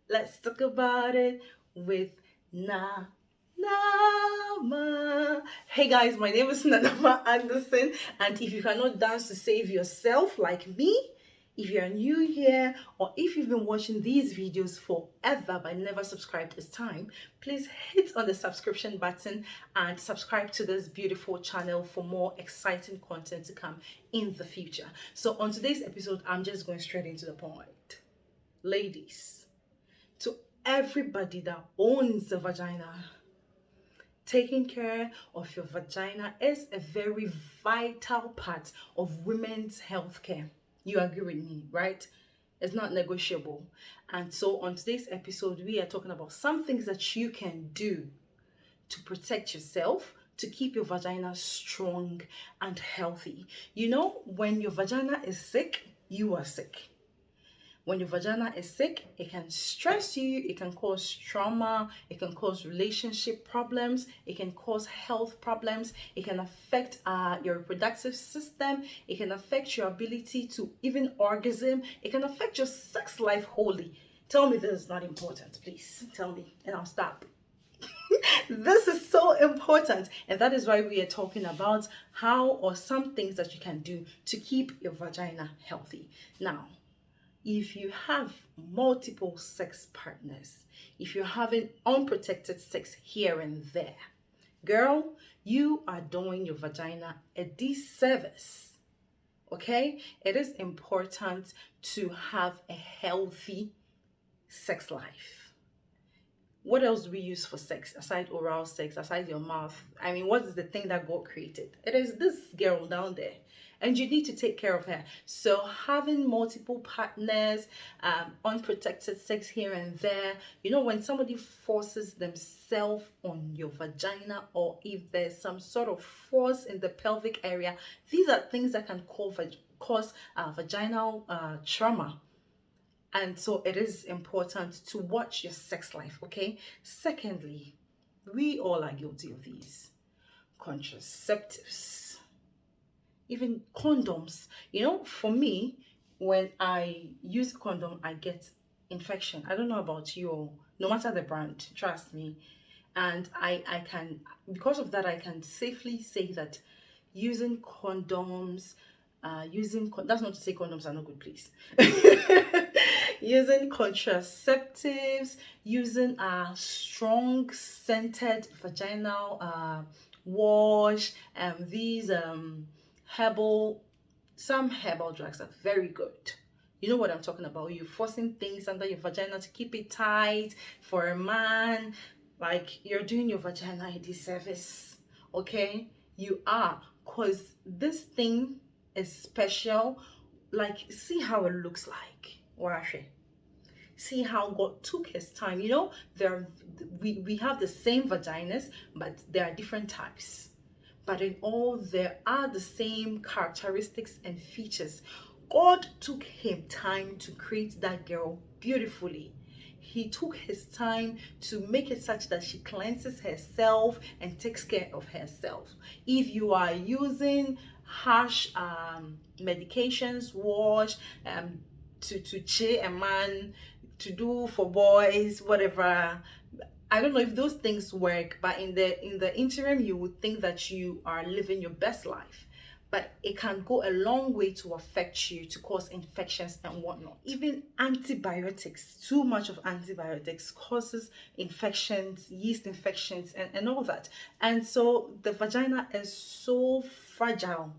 Let's talk about it with Nama. Hey guys, my name is Nanama Anderson, and if you cannot dance to save yourself like me, if you're new here or if you've been watching these videos forever but never subscribed this time, please hit on the subscription button and subscribe to this beautiful channel for more exciting content to come in the future. So on today's episode, I'm just going straight into the point. Ladies, to everybody that owns a vagina, taking care of your vagina is a very vital part of women's health care. You agree with me, right? It's not negotiable. And so on today's episode, we are talking about some things that you can do to protect yourself, to keep your vagina strong and healthy. You know, when your vagina is sick, you are sick. When your vagina is sick, it can stress you, it can cause trauma, it can cause relationship problems, it can cause health problems, it can affect your reproductive system, it can affect your ability to even orgasm, it can affect your sex life wholly. Tell me this is not important, please. Tell me, and I'll stop. This is so important, and that is why we are talking about how or some things that you can do to keep your vagina healthy. Now, if you have multiple sex partners, if you're having unprotected sex here and there, girl, you are doing your vagina a disservice. Okay? It is important to have a healthy sex life. What else do we use for sex aside oral sex, aside your mouth? I mean, what is the thing that God created? It is this girl down there, and you need to take care of her. So having multiple partners, unprotected sex here and there, you know, when somebody forces themselves on your vagina, or if there's some sort of force in the pelvic area, these are things that can cause vaginal trauma. And so it is important to watch your sex life, okay? Secondly, we all are guilty of these contraceptives, even condoms. You know, for me, when I use a condom, I get infection. I don't know about you, no matter the brand, trust me. And I can, because of that, I can safely say that using condoms, that's not to say condoms are not good, please. Using contraceptives, using a strong scented vaginal wash, and these herbal some herbal drugs are very good. You know what I'm talking about. You're forcing things under your vagina to keep it tight for a man. Like, you're doing your vagina a disservice. Okay? You are. Because this thing is special. Like, see how it looks like. Wash. See how God took his time. You know, we have the same vaginas, but there are different types. But in all, there are the same characteristics and features. God took him time to create that girl beautifully. He took his time to make it such that she cleanses herself and takes care of herself. If you are using harsh medications, wash, to cheer a man, to do for boys, whatever, I don't know if those things work, but in the interim, you would think that you are living your best life. But it can go a long way to affect you, to cause infections and whatnot. Even antibiotics, too much of antibiotics causes infections, yeast infections, and all that. And so the vagina is so fragile.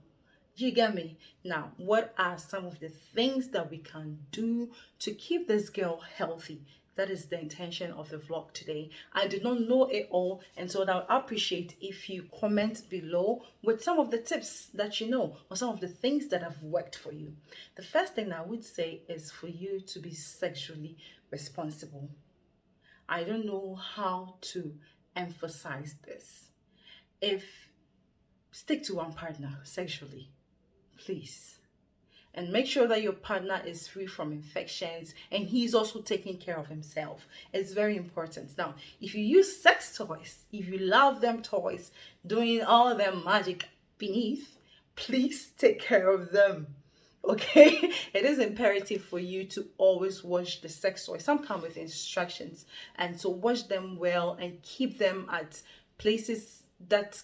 You get me? Now, what are some of the things that we can do to keep this girl healthy? That is the intention of the vlog today. I did not know it all, and so I would appreciate if you comment below with some of the tips that you know, or some of the things that have worked for you. The first thing I would say is for you to be sexually responsible. I don't know how to emphasize this. If stick to one partner sexually, please. And make sure that your partner is free from infections and he's also taking care of himself. It's very important. Now, if you use sex toys, if you love them toys, doing all their magic beneath, please take care of them. Okay, it is imperative for you to always wash the sex toys. Some come with instructions, and so wash them well and keep them at places that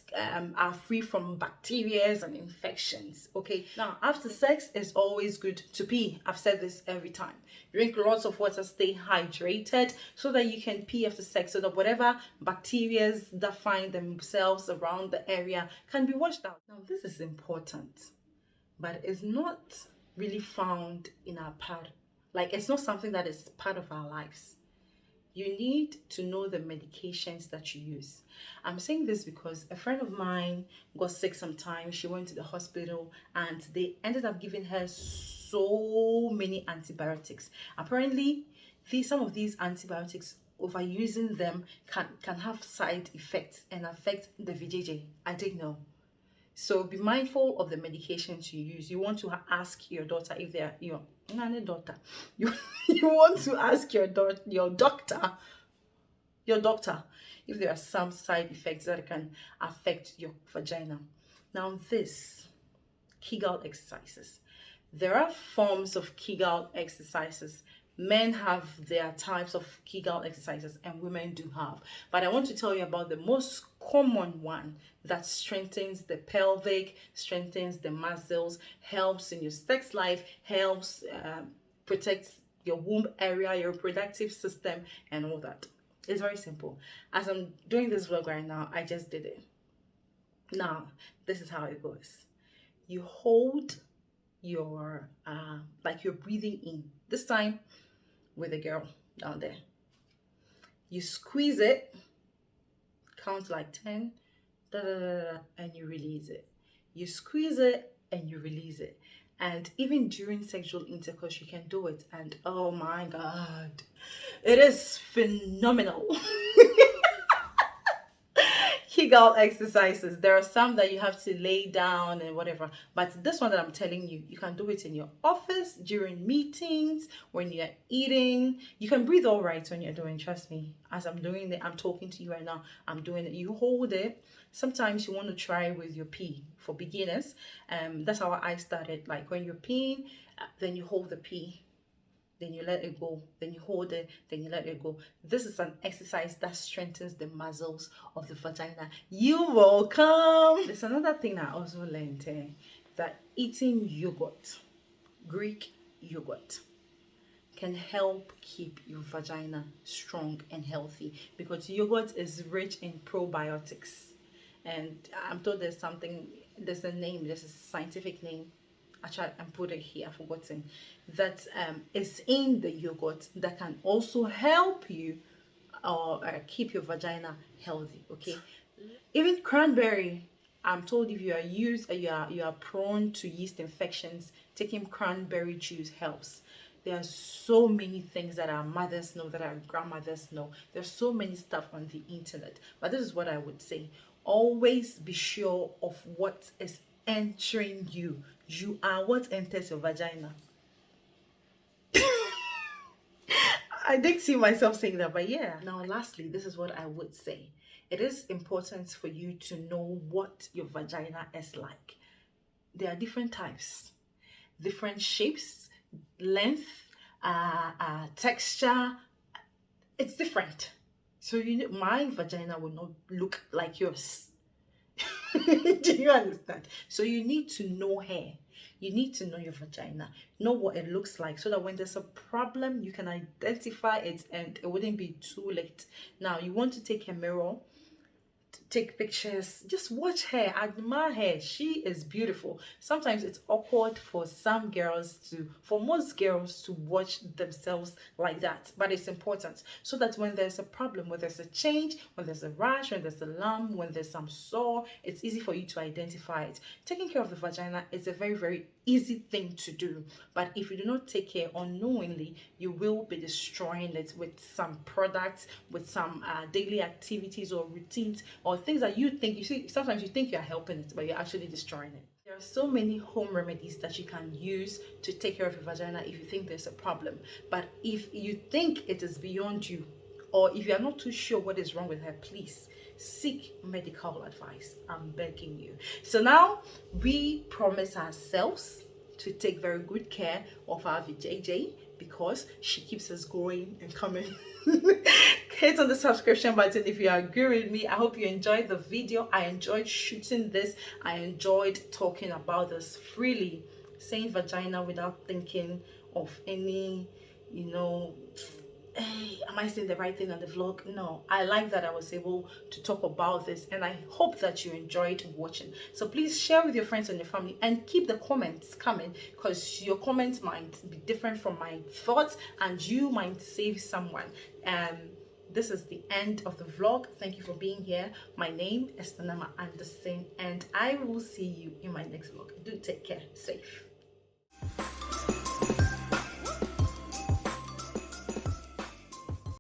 are free from bacteria and infections. Okay, now after sex, it's always good to pee. I've said this every time. Drink lots of water, stay hydrated so that you can pee after sex, so that whatever bacteria that find themselves around the area can be washed out. Now, this is important, but it's not really found in our part. Like, it's not something that is part of our lives. You need to know the medications that you use. I'm saying this because a friend of mine got sick sometimes. She went to the hospital and they ended up giving her so many antibiotics. Apparently, some of these antibiotics, overusing them can have side effects and affect the VJJ. I didn't know. So be mindful of the medications you use. You want to ask your daughter if they're your daughter. You you want to ask your doctor if there are some side effects that can affect your vagina. Now this Kegel exercises. There are forms of Kegel exercises. Men have their types of Kegel exercises and women do have. But I want to tell you about the most common one that strengthens the pelvic, strengthens the muscles, helps in your sex life, helps protects your womb area, your reproductive system, and all that. It's very simple. As I'm doing this vlog right now, I just did it. Now, this is how it goes. You hold your like you're breathing in, this time with a girl down there. You squeeze it, count like 10, da, da, da, da, and you release it. You squeeze it and you release it. And even during sexual intercourse, you can do it. And oh my God, it is phenomenal. Kegel exercises. There are some that you have to lay down and whatever, but this one that I'm telling you, you can do it in your office, during meetings, when you're eating. You can breathe all right when you're doing, trust me. As I'm doing it, I'm talking to you right now, I'm doing it. You hold it. Sometimes you want to try with your pee for beginners. That's how I started. Like when you're peeing, then you hold the pee, then you let it go, then you hold it, then you let it go. This is an exercise that strengthens the muscles of the vagina. You're welcome. There's another thing I also learned, that eating yogurt, Greek yogurt, can help keep your vagina strong and healthy, because yogurt is rich in probiotics. And I'm told there's a name, there's a scientific name. I tried and put it here, I've forgotten, that is in the yogurt that can also help you keep your vagina healthy. Okay, even cranberry. I'm told if you are prone to yeast infections, taking cranberry juice helps. There are so many things that our mothers know, that our grandmothers know. There's so many stuff on the internet. But this is what I would say. Always be sure of what is entering you. You are what enters your vagina. I didn't see myself saying that, but yeah. Now, lastly, this is what I would say. It is important for you to know what your vagina is like. There are different types, different shapes, length, texture. It's different. So my vagina will not look like yours. Do you understand? So you need to know her. You need to know your vagina, know what it looks like, so that when there's a problem, you can identify it and it wouldn't be too late. Now, you want to take a mirror, take pictures, just watch her, admire her. She is beautiful. Sometimes it's awkward for most girls to watch themselves like that, but it's important, so that when there's a problem, when there's a change, when there's a rash, when there's a lump, when there's some sore, it's easy for you to identify it. Taking care of the vagina is a very, very easy thing to do, but if you do not take care, unknowingly you will be destroying it with some products, with some daily activities or routines, or things that you see. Sometimes you think you're helping it, but you're actually destroying it. There are so many home remedies that you can use to take care of your vagina if you think there's a problem. But if you think it is beyond you, or if you are not too sure what is wrong with her, please seek medical advice. I'm begging you. So now we promise ourselves to take very good care of our VJJ because she keeps us going and coming. Hit on the subscription button if you agree with me. I hope you enjoyed the video. I enjoyed shooting this. I enjoyed talking about this freely, saying vagina without thinking of any, you know, hey, am I saying the right thing on the vlog? No, I like that I was able to talk about this, and I hope that you enjoyed watching. So please share with your friends and your family, and keep the comments coming, because your comments might be different from my thoughts and you might save someone. This is the end of the vlog. Thank you for being here. My name is Nanama Anderson, and I will see you in my next vlog. Do take care. Safe.